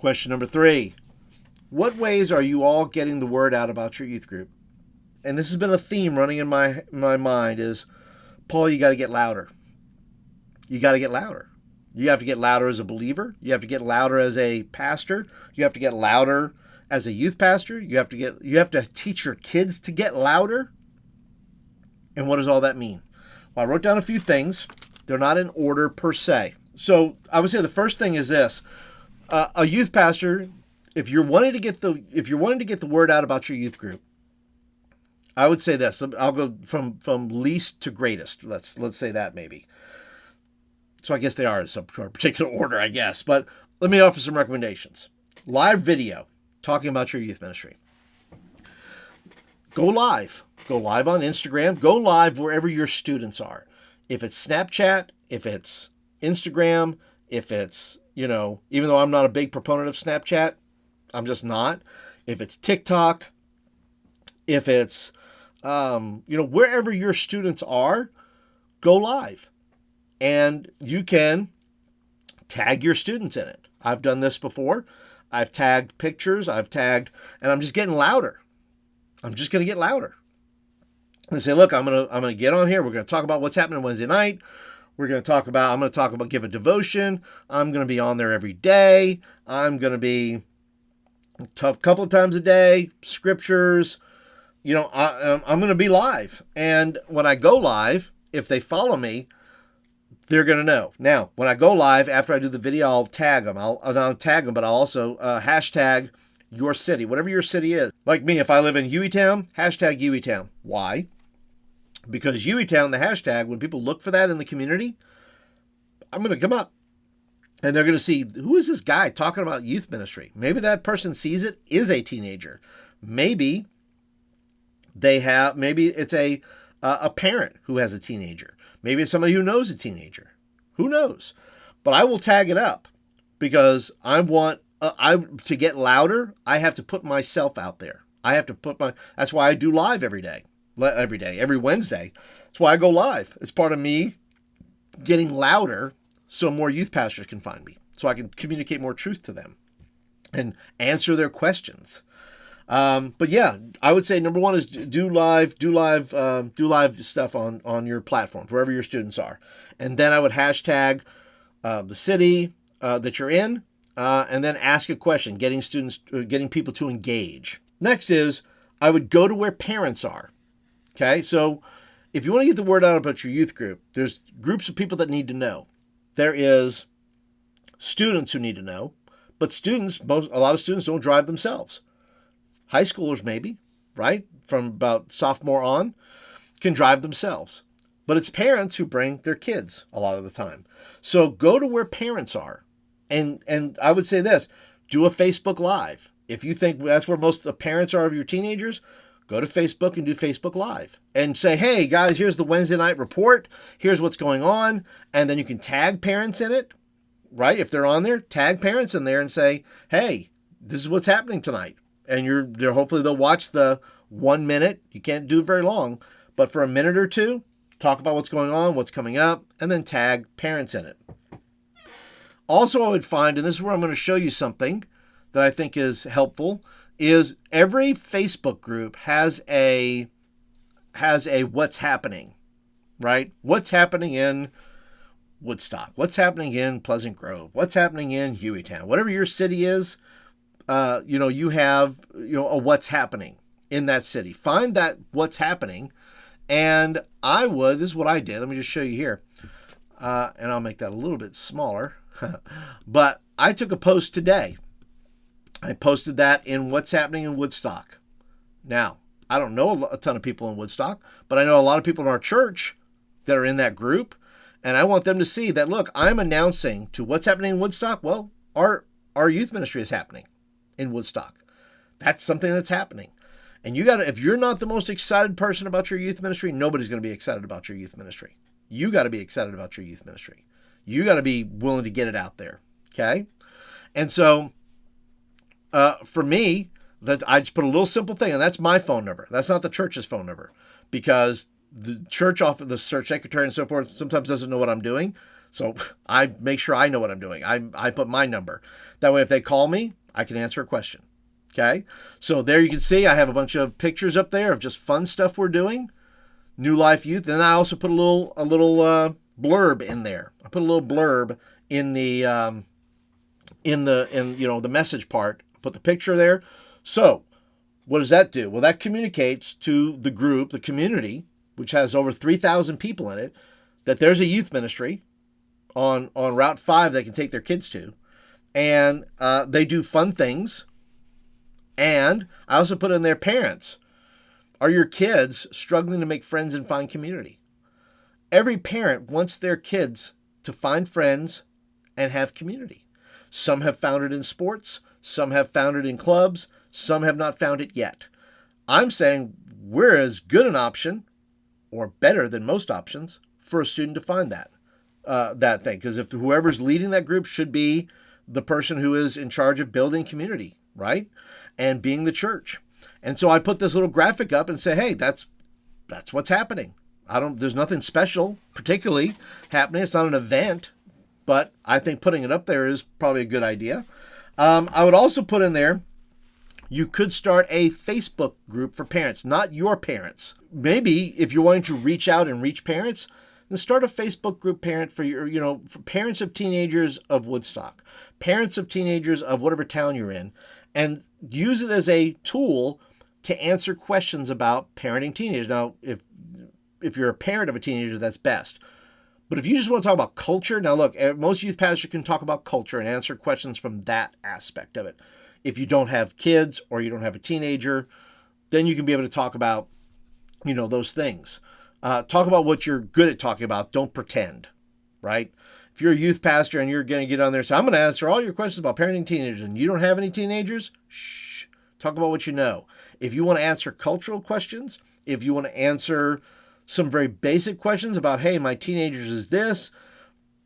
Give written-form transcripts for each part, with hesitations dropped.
Question number 3. What ways are you all getting the word out about your youth group? And this has been a theme running in my mind is, Paul, you got to get louder. You got to get louder. You have to get louder as a believer. You have to get louder as a pastor. You have to get louder as a youth pastor. You have to teach your kids to get louder. And what does all that mean? Well, I wrote down a few things. They're not in order per se. So I would say the first thing is this: a youth pastor, if you're wanting to get the word out about your youth group, I would say this. I'll go from least to greatest. Let's say that maybe. So I guess they are in some particular order, I guess. But let me offer some recommendations. Live video talking about your youth ministry. Go live. Go live on Instagram. Go live wherever your students are. If it's Snapchat, if it's Instagram, if it's, even though I'm not a big proponent of Snapchat, I'm just not. If it's TikTok, if it's, wherever your students are, go live. And you can tag your students in it. I've done this before. I've tagged pictures. And I'm just getting louder. I'm just going to get louder. And say, look, I'm gonna get on here. We're going to talk about what's happening Wednesday night. I'm going to talk about give a devotion. I'm going to be on there every day. I'm going to be a couple of times a day, scriptures. I'm going to be live. And when I go live, if they follow me, they're going to know. Now, when I go live, after I do the video, I'll tag them. I'll tag them, but I'll also hashtag your city, whatever your city is. Like me, if I live in Hueytown, hashtag Hueytown. Why? Because Hueytown, the hashtag, when people look for that in the community, I'm going to come up. And they're going to see, who is this guy talking about youth ministry? Maybe that person sees it, is a teenager. Maybe it's a parent who has a teenager. Maybe it's somebody who knows a teenager. Who knows? But I will tag it up because I want to get louder. I have to put myself out there. That's why I do live every day, every Wednesday. That's why I go live. It's part of me getting louder so more youth pastors can find me, so I can communicate more truth to them and answer their questions. But yeah, I would say number 1 is do live stuff on your platforms, wherever your students are. And then I would hashtag the city that you're in, and then ask a question, getting people to engage. Next is I would go to where parents are. Okay, so if you want to get the word out about your youth group, there's groups of people that need to know. There is students who need to know, but a lot of students don't drive themselves. High schoolers maybe, right? From about sophomore on, can drive themselves. But it's parents who bring their kids a lot of the time. So go to where parents are. And I would say this, do a Facebook Live. If you think that's where most of the parents are of your teenagers, go to Facebook and do Facebook Live. And say, hey, guys, here's the Wednesday night report. Here's what's going on. And then you can tag parents in it, right? If they're on there, tag parents in there and say, hey, this is what's happening tonight. And hopefully they'll watch the 1 minute. You can't do it very long, but for a minute or two, talk about what's going on, what's coming up, and then tag parents in it. Also, I would find, and this is where I'm going to show you something that I think is helpful, is every Facebook group has a what's happening, right? What's happening in Woodstock? What's happening in Pleasant Grove? What's happening in Hueytown? Whatever your city is, you have, a what's happening in that city. Find that what's happening. And this is what I did. Let me just show you here. And I'll make that a little bit smaller. But I took a post today. I posted that in what's happening in Woodstock. Now, I don't know a ton of people in Woodstock, but I know a lot of people in our church that are in that group. And I want them to see that, look, I'm announcing to what's happening in Woodstock. Well, our youth ministry is happening in Woodstock. That's something that's happening. And if you're not the most excited person about your youth ministry, nobody's going to be excited about your youth ministry. You got to be excited about your youth ministry. You got to be willing to get it out there. Okay. And so, for me, I just put a little simple thing, and that's my phone number. That's not the church's phone number, because the church secretary and so forth sometimes doesn't know what I'm doing. So I make sure I know what I'm doing. I put my number. That way, if they call me, I can answer a question. Okay. So there you can see I have a bunch of pictures up there of just fun stuff we're doing. New Life Youth. Then I also put a little blurb in there. I put a little blurb in the the message part. Put the picture there. So what does that do? Well, that communicates to the group, the community, which has over 3,000 people in it, that there's a youth ministry on Route 5 they can take their kids to, and they do fun things. And I also put in there, parents, are your kids struggling to make friends and find community? Every parent wants their kids to find friends and have community. Some have found it in sports, some have found it in clubs, some have not found it yet. I'm saying we're as good an option, or better than most options, for a student to find that thing. Because if whoever's leading that group should be the person who is in charge of building community, right? And being the church. And so I put this little graphic up and say, hey, that's what's happening. There's nothing special particularly happening. It's not an event, but I think putting it up there is probably a good idea. I would also put in there, you could start a Facebook group for parents, not your parents. Maybe if you're wanting to reach out and reach parents, then start a Facebook group for parents of teenagers of Woodstock, parents of teenagers of whatever town you're in, and use it as a tool to answer questions about parenting teenagers. Now, if you're a parent of a teenager, that's best. But if you just want to talk about culture, now look, most youth pastors can talk about culture and answer questions from that aspect of it. If you don't have kids or you don't have a teenager, then you can be able to talk about, those things. Talk about what you're good at talking about. Don't pretend, right? If you're a youth pastor and you're going to get on there and say, I'm going to answer all your questions about parenting teenagers, and you don't have any teenagers, shh, talk about what you know. If you want to answer cultural questions, if you want to answer some very basic questions about, hey, my teenagers is this,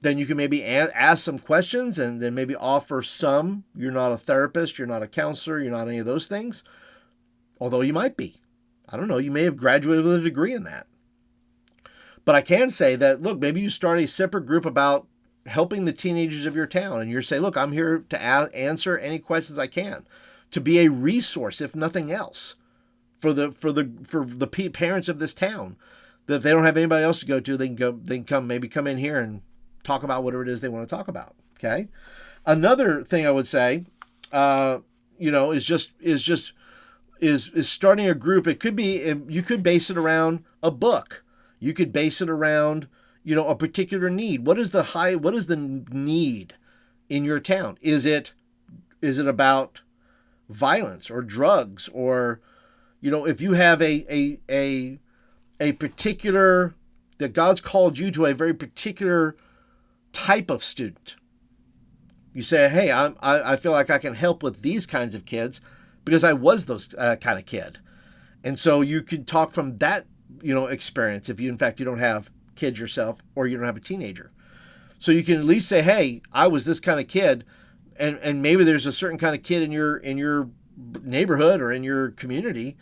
then you can maybe ask some questions and then maybe offer some. You're not a therapist, you're not a counselor, you're not any of those things, although you might be. I don't know, you may have graduated with a degree in that. But I can say that, look, maybe you start a separate group about helping the teenagers of your town, and you're saying, look, I'm here to answer any questions I can, to be a resource, if nothing else, for the parents of this town. That if they don't have anybody else to go to, they can come in here and talk about whatever it is they want to talk about. Okay. Another thing I would say, is starting a group. It could be, you could base it around a book. You could base it around, a particular need. What is the need in your town? Is it about violence or drugs, or, if you have a particular, that God's called you to a very particular type of student. You say, hey, I feel like I can help with these kinds of kids because I was those kind of kid. And so you can talk from that, experience if you don't have kids yourself or you don't have a teenager. So you can at least say, hey, I was this kind of kid, and maybe there's a certain kind of kid in your neighborhood or in your community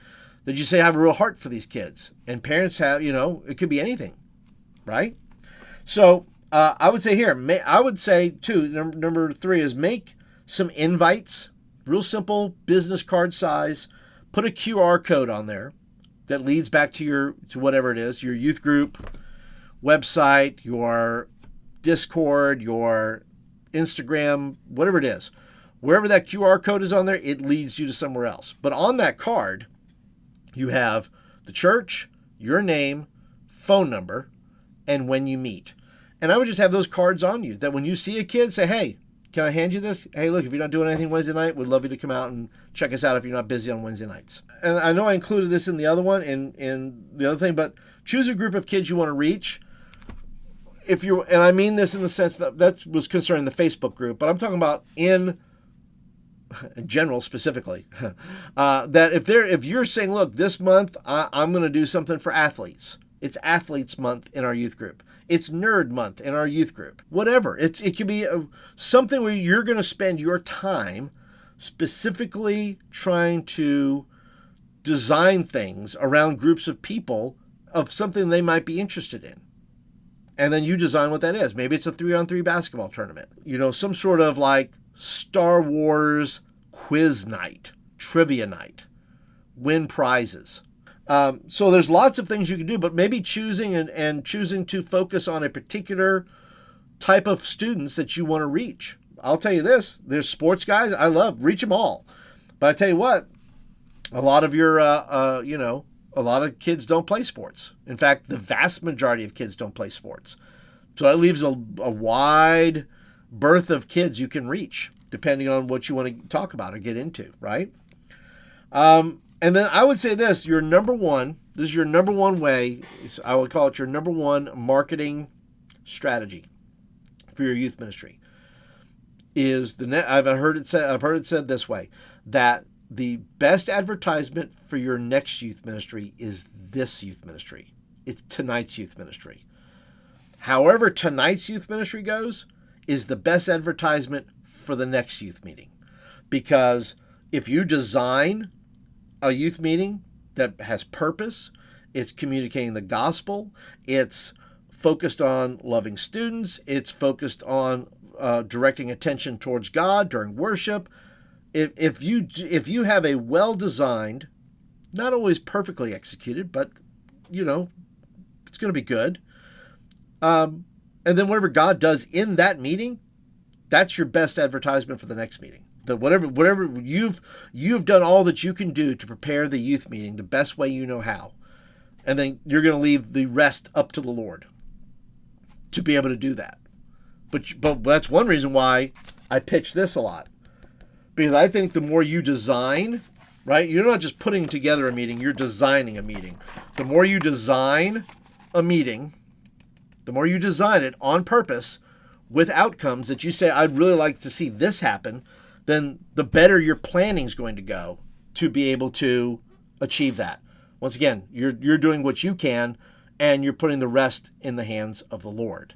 that you say have a real heart for these kids. And parents have, it could be anything, right? So I would say too, number 3 is make some invites, real simple, business card size. Put a QR code on there that leads back to whatever it is, your youth group, website, your Discord, your Instagram, whatever it is. Wherever that QR code is on there, it leads you to somewhere else. But on that card, you have the church, your name, phone number, and when you meet. And I would just have those cards on you that when you see a kid, say, hey, can I hand you this? Hey, look, if you're not doing anything Wednesday night, we'd love you to come out and check us out if you're not busy on Wednesday nights. And I know I included this in the other one, in the other thing, but choose a group of kids you want to reach. And I mean this in the sense that was concerning the Facebook group, but I'm talking about in general specifically, that if you're saying, look, this month I'm going to do something for athletes. It's athletes month in our youth group. It's nerd month in our youth group. Whatever. It could be something where you're going to spend your time specifically trying to design things around groups of people of something they might be interested in. And then you design what that is. Maybe it's a 3-on-3 basketball tournament. Some sort of like Star Wars quiz night, trivia night, win prizes. So there's lots of things you can do, but maybe choosing and choosing to focus on a particular type of students that you want to reach. I'll tell you this, there's sports guys I love, reach them all. But I tell you what, a lot of a lot of kids don't play sports. In fact, the vast majority of kids don't play sports. So that leaves a wide berth of kids you can reach, depending on what you want to talk about or get into, right? And then I would say this is your number one way, I would call it your number one marketing strategy for your youth ministry. I've heard it said this way, that the best advertisement for your next youth ministry is this youth ministry. It's tonight's youth ministry. However tonight's youth ministry goes is the best advertisement for the next youth meeting. Because if you design a youth meeting that has purpose, it's communicating the gospel, it's focused on loving students, it's focused on directing attention towards God during worship. If you have a well-designed, not always perfectly executed, but it's going to be good. And then whatever God does in that meeting, that's your best advertisement for the next meeting. That whatever you've done all that you can do to prepare the youth meeting the best way you know how, and then you're going to leave the rest up to the Lord to be able to do that. But that's one reason why I pitch this a lot. Because I think the more you design, right? You're not just putting together a meeting, you're designing a meeting. The more you design a meeting, the more you design it on purpose with outcomes that you say, I'd really like to see this happen, then the better your planning is going to go to be able to achieve that. Once again, you're doing what you can, and you're putting the rest in the hands of the Lord.